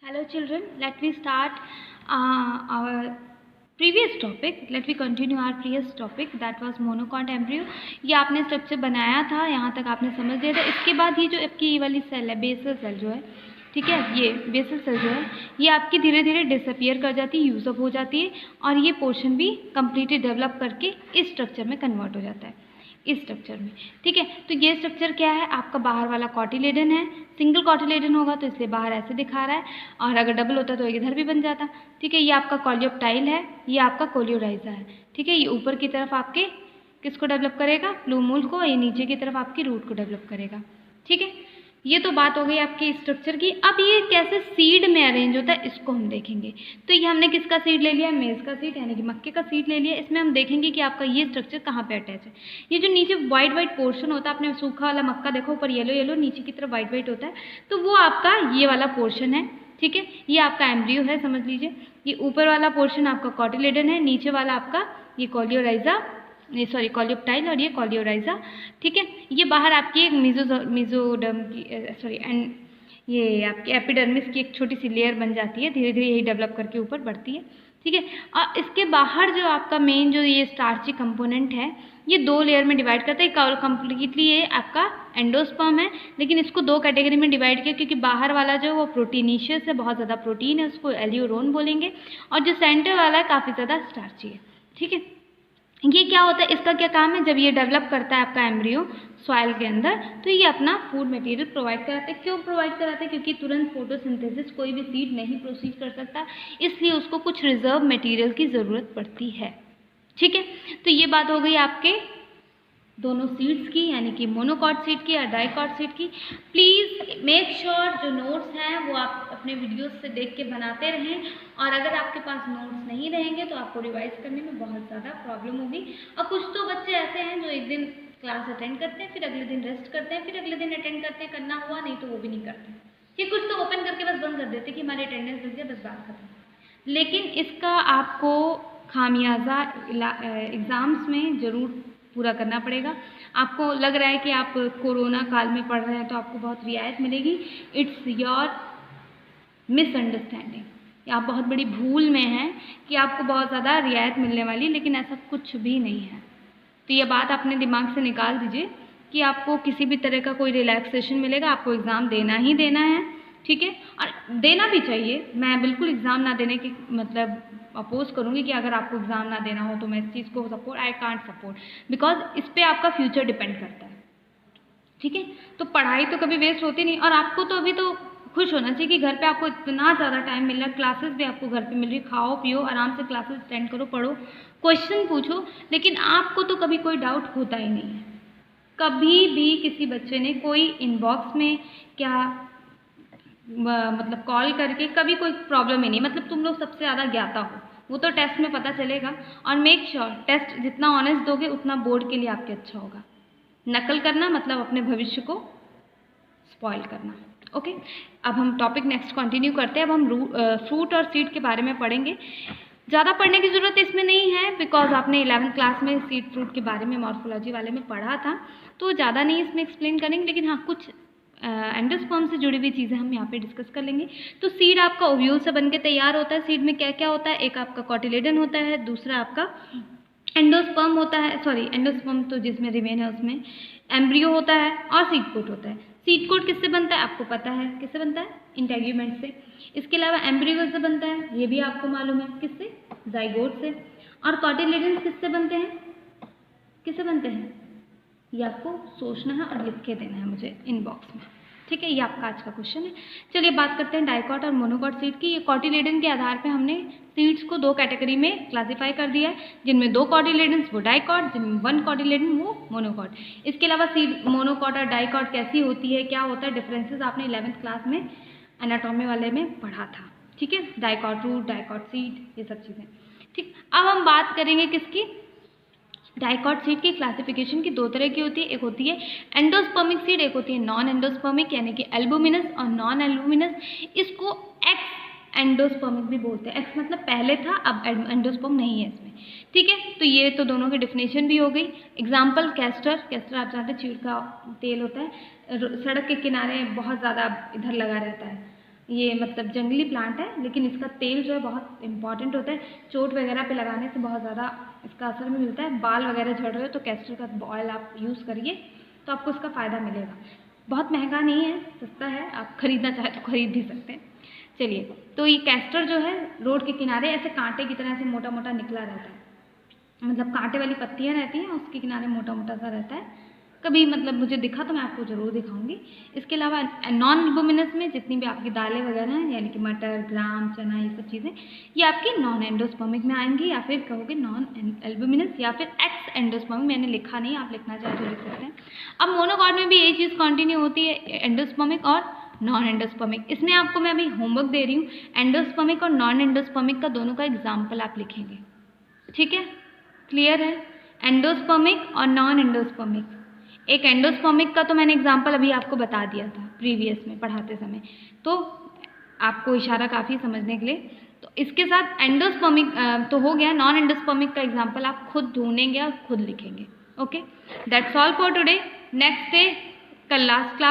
Hello children, let me start our previous topic. Let me continue our previous topic that was monocot embryo. ये आपने structure बनाया था, यहाँ तक आपने समझ लिया था। इसके बाद ये जो आपकी ये वाली सेल है, बेसल सेल जो है, ठीक है, ये बेसल सेल जो है ये आपकी धीरे धीरे डिसअपियर कर जाती है, यूज़अप हो जाती है और ये पोर्शन भी कम्प्लीटली डेवलप करके इस स्ट्रक्चर में कन्वर्ट हो जाता है, इस स्ट्रक्चर में। ठीक है, तो ये स्ट्रक्चर क्या है, आपका बाहर वाला कॉटिलेडन है। सिंगल कॉटिलेडन होगा तो इसलिए बाहर ऐसे दिखा रहा है, और अगर डबल होता तो इधर भी बन जाता। ठीक है, ये आपका कॉलियोप्टाइल है, ये आपका कोलियोराइजा है। ठीक है, ये ऊपर की तरफ आपके किसको डेवलप करेगा, फ्लू मूल को, ये नीचे की तरफ आपकी रूट को डेवलप करेगा। ठीक है, ये तो बात हो गई आपकी स्ट्रक्चर की। अब ये कैसे सीड में अरेंज होता है इसको हम देखेंगे। तो ये हमने किसका सीड ले लिया, मेज़ का सीड यानी कि मक्के का सीड ले लिया। इसमें हम देखेंगे कि आपका ये स्ट्रक्चर कहाँ पे अटैच है। ये जो नीचे वाइट वाइट पोर्शन होता है, आपने सूखा वाला मक्का देखो, ऊपर येलो येलो, नीचे की तरफ वाइट वाइट होता है, तो वो आपका ये वाला पोर्शन है। ठीक है, ये आपका एम्ब्रियो है, समझ लीजिए। ये ऊपर वाला पोर्शन आपका कॉटिलेडन है, नीचे वाला आपका ये कोलियोराइजा, सॉरी कॉलियोप्टाइल, और ये कोलियोराइजा। ठीक है, ये बाहर आपकी एक मीजोडर्म की सॉरी एंड ये आपकी एपिडर्मिस की एक छोटी सी लेयर बन जाती है, धीरे धीरे यही डेवलप करके ऊपर बढ़ती है। ठीक है, और इसके बाहर जो आपका मेन जो ये स्टार्ची कंपोनेंट है, ये दो लेयर में डिवाइड करता है। कम्प्लीटली ये आपका एंडोस्पर्म है, लेकिन इसको दो कैटेगरी में डिवाइड किया क्योंकि बाहर वाला जो वो प्रोटीनिशियस है, बहुत ज़्यादा प्रोटीन है, उसको एल्यूरोन बोलेंगे, और जो सेंटर वाला है काफ़ी ज़्यादा स्टार्ची है। ठीक है, ये क्या होता है, इसका क्या काम है, जब ये डेवलप करता है आपका एम्ब्रियो सॉइल के अंदर, तो ये अपना फूड मटेरियल प्रोवाइड कराते हैं। क्यों प्रोवाइड कराते हैं, क्योंकि तुरंत फोटोसिंथेसिस कोई भी सीड नहीं प्रोसीड कर सकता, इसलिए उसको कुछ रिजर्व मटेरियल की ज़रूरत पड़ती है। ठीक है, तो ये बात हो गई आपके दोनों सीड्स की, यानी कि मोनोकॉट सीड की और डाइकॉट सीड की। प्लीज़ मेक श्योर जो नोट्स हैं वो आप अपने वीडियोस से देख के बनाते रहें, और अगर आपके पास नोट्स नहीं रहेंगे तो आपको रिवाइज करने में बहुत ज़्यादा प्रॉब्लम होगी। और कुछ तो बच्चे ऐसे हैं जो एक दिन क्लास अटेंड करते हैं, फिर अगले दिन रेस्ट करते हैं, फिर अगले दिन अटेंड करते हैं, करना हुआ नहीं तो वो भी नहीं करते, कि कुछ तो ओपन करके बस बंद कर देते कि हमारी अटेंडेंस लग जाए, बस बात खत्म। लेकिन इसका आपको खामियाजा एग्ज़ाम्स में ज़रूर पूरा करना पड़ेगा। आपको लग रहा है कि आप कोरोना काल में पढ़ रहे हैं तो आपको बहुत रियायत मिलेगी, इट्स योर मिसअंडरस्टैंडिंग। आप बहुत बड़ी भूल में हैं कि आपको बहुत ज़्यादा रियायत मिलने वाली, लेकिन ऐसा कुछ भी नहीं है। तो ये बात अपने दिमाग से निकाल दीजिए कि आपको किसी भी तरह का कोई रिलैक्सेशन मिलेगा, आपको एग्ज़ाम देना ही देना है। ठीक है, और देना भी चाहिए। मैं बिल्कुल एग्ज़ाम ना देने की मतलब अपोज करूँगी कि अगर आपको एग्ज़ाम ना देना हो तो मैं इस चीज़ को support, I can't support, because इस पर आपका फ्यूचर डिपेंड करता है। ठीक है, तो पढ़ाई तो कभी वेस्ट होती नहीं, और आपको तो अभी तो खुश होना चाहिए कि घर पे आपको इतना ज़्यादा टाइम मिल रहा है, क्लासेस भी आपको घर पे मिल रही, खाओ पियो आराम से, क्लासेस अटेंड करो, पढ़ो, क्वेश्चन पूछो, लेकिन आपको तो कभी कोई डाउट होता ही नहीं है। कभी भी किसी बच्चे ने कोई इनबॉक्स में क्या मतलब कॉल करके कभी कोई प्रॉब्लम ही नहीं, मतलब तुम लोग सबसे ज़्यादा ज्ञाता हो, वो तो टेस्ट में पता चलेगा। और मेक श्योर टेस्ट जितना ऑनेस्ट दोगे उतना बोर्ड के लिए आपके अच्छा होगा। नकल करना मतलब अपने भविष्य को स्पॉइल करना। ओके, अब हम टॉपिक नेक्स्ट कंटिन्यू करते हैं। अब हम फ्रूट और सीड के बारे में पढ़ेंगे। ज़्यादा पढ़ने की ज़रूरत इसमें नहीं है, बिकॉज आपने 11th क्लास में सीड फ्रूट के बारे में मॉर्फोलॉजी वाले में पढ़ा था, तो ज़्यादा नहीं इसमें एक्सप्लेन करेंगे, लेकिन हाँ कुछ एंडोस्पर्म से जुड़ी हुई चीज़ें हम यहाँ पे डिस्कस कर लेंगे। तो सीड आपका ओव्यूल से बनके तैयार होता है। सीड में क्या क्या होता है, एक आपका कॉटिलेडन होता है, दूसरा आपका एंडोस्पर्म होता है, सॉरी एंडोस्पर्म तो जिसमें रिमेन है उसमें एम्ब्रियो होता है, और सीड कोट होता है। सीड कोट किससे बनता है आपको पता है, किससे बनता है, इंटेग्यूमेंट से। इसके अलावा एम्ब्रियो से बनता है, ये भी आपको मालूम है, किससे, जाइगोट से। और कॉटिलेडन किससे बनते हैं, किससे बनते हैं, ये आपको सोचना है और लिख के देना है मुझे इनबॉक्स में। ठीक है, ये आपका आज का क्वेश्चन है। चलिए बात करते हैं डाइकॉट और मोनोकॉट सीड की। ये कॉटिलेडन के आधार पे हमने सीड्स को दो कैटेगरी में क्लासीफाई कर दिया है, जिनमें दो कॉटिलेडन्स वो डाइकॉट, जिनमें वन कॉटिलेडन वो मोनोकॉट। इसके अलावा सीड मोनोकॉट और डाइकॉट कैसी होती है, क्या होता है, डिफरेंसेस आपने 11th क्लास में एनाटॉमी वाले में पढ़ा था। ठीक है, डाइकॉट रूट, डाइकॉट सीड, ये सब चीज़ें। ठीक, अब हम बात करेंगे किसकी, डाइकॉट सीड की क्लासिफिकेशन की दो तरह की होती है, एक होती है एंडोस्पर्मिक सीड, एक होती है नॉन एंडोस्पर्मिक, यानी कि एल्बुमिनस और नॉन एल्बुमिनस। इसको एक्स एंडोस्पर्मिक भी बोलते हैं। एक्स मतलब पहले था, अब एंडोस्पर्म नहीं है इसमें। ठीक है, तो ये तो दोनों की डिफिनेशन भी हो गई। एग्जाम्पल कैस्टर, कैस्टर आप जानते हैं चीड़ का तेल होता है, सड़क के किनारे बहुत ज़्यादा इधर लगा रहता है, ये मतलब जंगली प्लांट है, लेकिन इसका तेल जो है बहुत इंपॉर्टेंट होता है। चोट वगैरह पे लगाने से बहुत ज़्यादा इसका असर भी मिलता है। बाल वगैरह झड़ रहे हो तो कैस्टर का ऑयल आप यूज़ करिए तो आपको इसका फ़ायदा मिलेगा। बहुत महंगा नहीं है, सस्ता है, आप खरीदना चाहे तो खरीद भी सकते हैं। चलिए, तो ये कैस्टर जो है रोड के किनारे ऐसे कांटे की तरह से मोटा मोटा निकला रहता है, मतलब कांटे वाली पत्तियाँ रहती हैं, उसके किनारे मोटा मोटा सा रहता है। कभी मतलब मुझे दिखा तो मैं आपको ज़रूर दिखाऊंगी। इसके अलावा नॉन एल्बुमिनस में जितनी भी आपकी दालें वगैरह हैं, यानी कि मटर, ग्राम, चना, ये सब चीज़ें, ये आपकी नॉन एंडोस्पर्मिक में आएंगी, या फिर कहोगे नॉन एल्बुमिनस या फिर एक्स एंडोस्पर्मिक। मैंने लिखा नहीं, आप लिखना चाहे तो लिख सकते हैं। अब मोनोकॉट में भी यही चीज़ कंटिन्यू होती है, एंडोस्पर्मिक और नॉन एंडोस्पर्मिक। इसमें आपको मैं अभी होमवर्क दे रही हूँ, एंडोस्पर्मिक और नॉन एंडोस्पर्मिक का दोनों का एग्जाम्पल आप लिखेंगे, ठीक है? क्लियर है? एंडोस्पर्मिक और नॉन एंडोस्पर्मिक। एक एंडोस्पर्मिक का तो मैंने एग्जाम्पल अभी आपको बता दिया था प्रीवियस में पढ़ाते समय, तो आपको इशारा काफ़ी समझने के लिए। तो इसके साथ एंडोस्पर्मिक तो हो गया, नॉन एंडोस्पर्मिक का एग्जाम्पल आप खुद ढूंढेंगे और खुद लिखेंगे। Okay, that's all for today. Next day, कल लास्ट क्लास